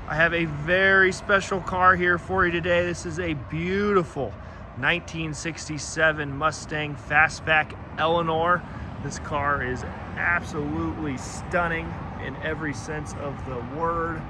I have a very special car here for you today. This is a beautiful 1967 Mustang Fastback ELEANOR. This car is absolutely stunning in every sense of the word.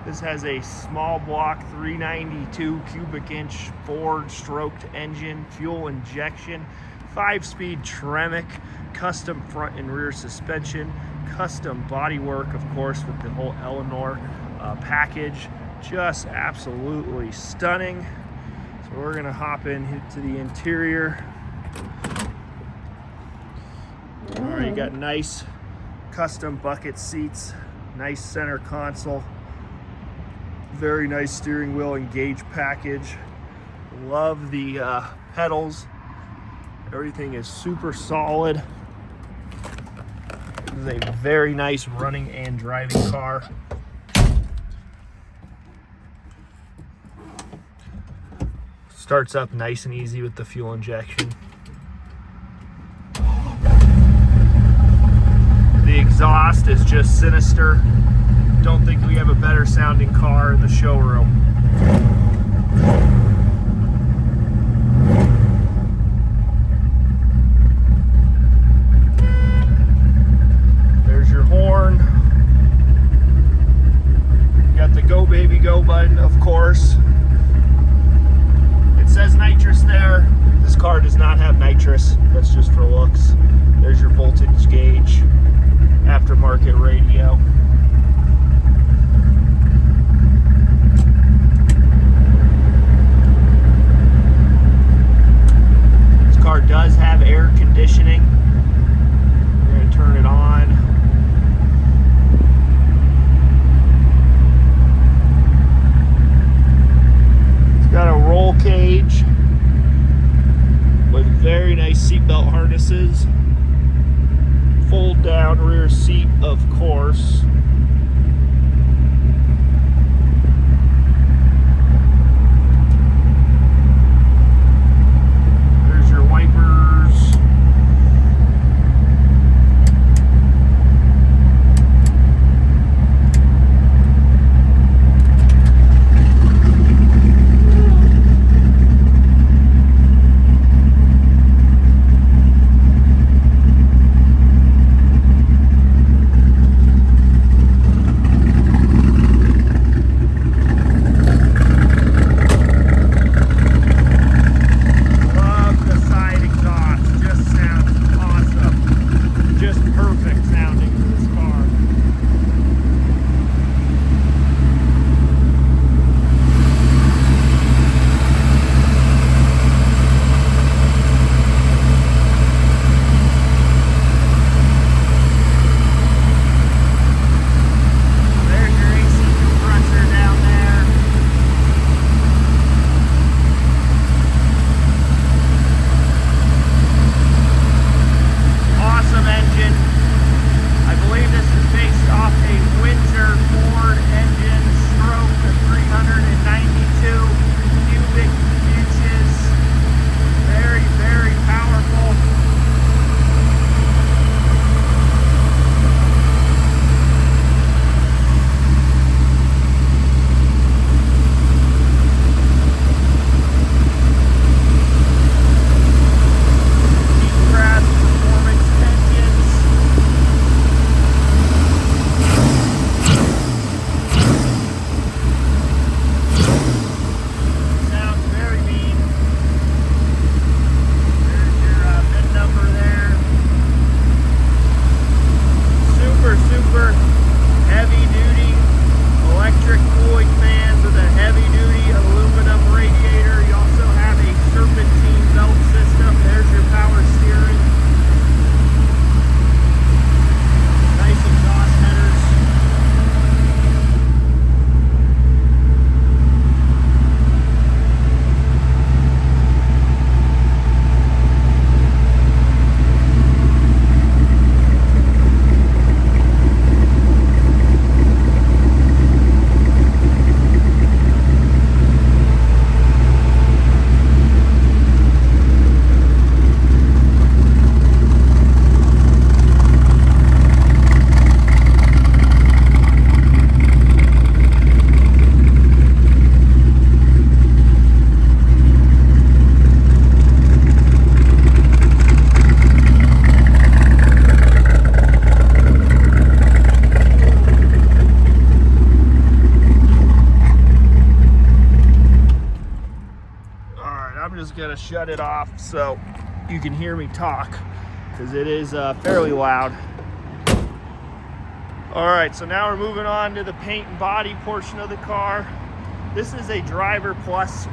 This has a small block 392 cubic inch Ford stroked engine, fuel injection, 5-speed Tremec, custom front and rear suspension, custom bodywork, of course, with the whole ELEANOR package. Just absolutely stunning. So we're gonna hop into the interior. All right, you got nice custom bucket seats, nice center console, very nice steering wheel and gauge package. Love the pedals. Everything is super solid. This is a very nice running and driving car. Starts up nice and easy with the fuel injection. The exhaust is just sinister. Don't think we have a better sounding car in the showroom. There's your horn. You got the go baby go button, of course. It says nitrous there. This car does not have nitrous. That's just for looks. There's your voltage gauge, aftermarket radio. This car does have air conditioning. We're going to turn it on. It's got a roll cage with very nice seatbelt harnesses. Fold down rear seat, of course. There's your wipers. gonna shut it off so you can hear me talk, because it is fairly loud. All right, so now we're moving on to the paint and body portion of the car. This is a driver plus,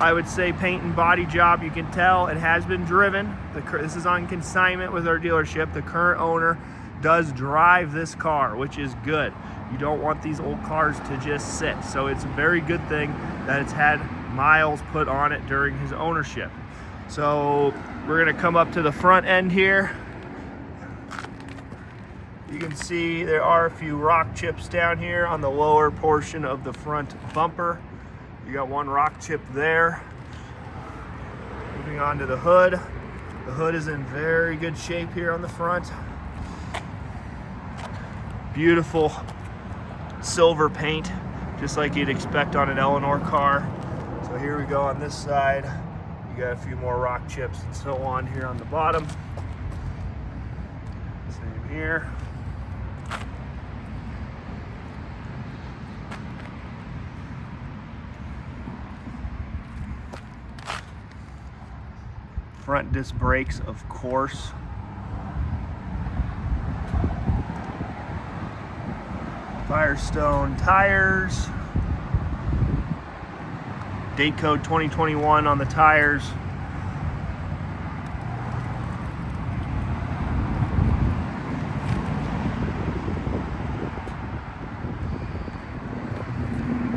I would say, paint and body job. You can tell it has been driven. This is on consignment with our dealership. The current owner does drive this car, which is good. You don't want these old cars to just sit. So it's a very good thing that it's had miles put on it during his ownership. So we're gonna come up to the front end here. You can see there are a few rock chips down here on the lower portion of the front bumper. You got one rock chip there. Moving on to the hood. The hood is in very good shape here on the front. Beautiful silver paint, just like you'd expect on an ELEANOR car. So here we go on this side. You got a few more rock chips and so on here on the bottom. Same here. Front disc brakes, of course. Firestone tires. Date code 2021 on the tires.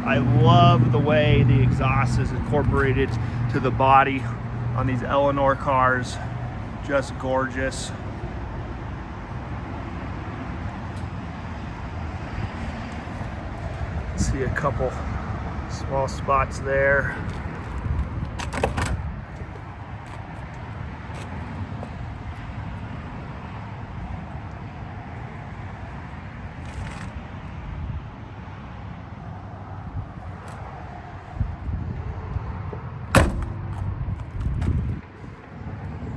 I love the way the exhaust is incorporated to the body on these ELEANOR cars. Just gorgeous. See a couple small spots there.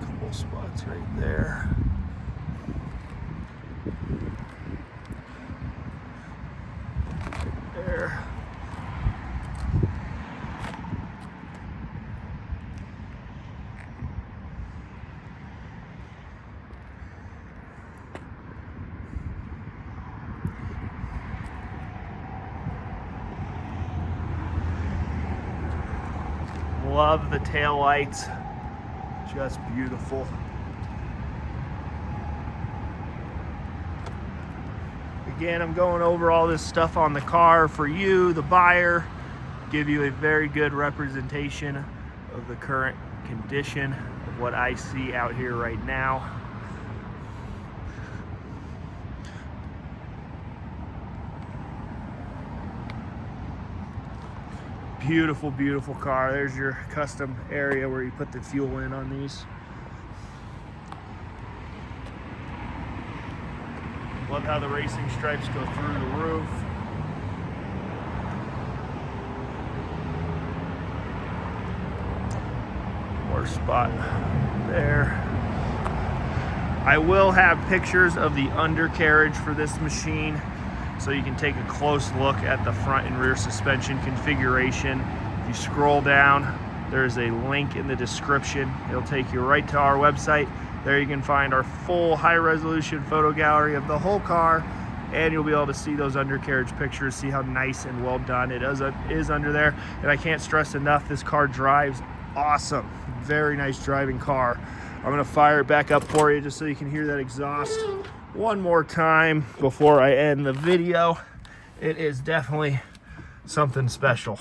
Couple spots right there. There. Love the tail lights, just beautiful. Again, I'm going over all this stuff on the car for you, the buyer, give you a very good representation of the current condition of what I see out here right now. Beautiful, beautiful car. There's your custom area where you put the fuel in on these. Love how the racing stripes go through the roof. More spot there. I will have pictures of the undercarriage for this machine, so you can take a close look at the front and rear suspension configuration. If you scroll down, there's a link in the description. It'll take you right to our website. There you can find our full high-resolution photo gallery of the whole car, and you'll be able to see those undercarriage pictures, see how nice and well done it is under there. And I can't stress enough, this car drives awesome. Very nice driving car. I'm gonna fire it back up for you just so you can hear that exhaust one more time before I end the video. It is definitely something special.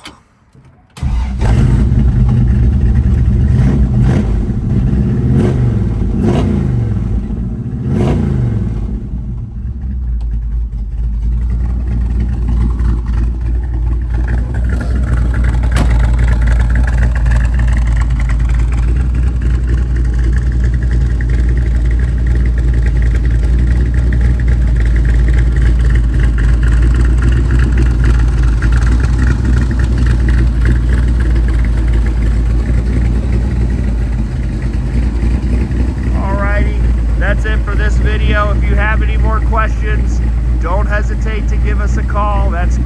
If you have any more questions, don't hesitate to give us a call. That's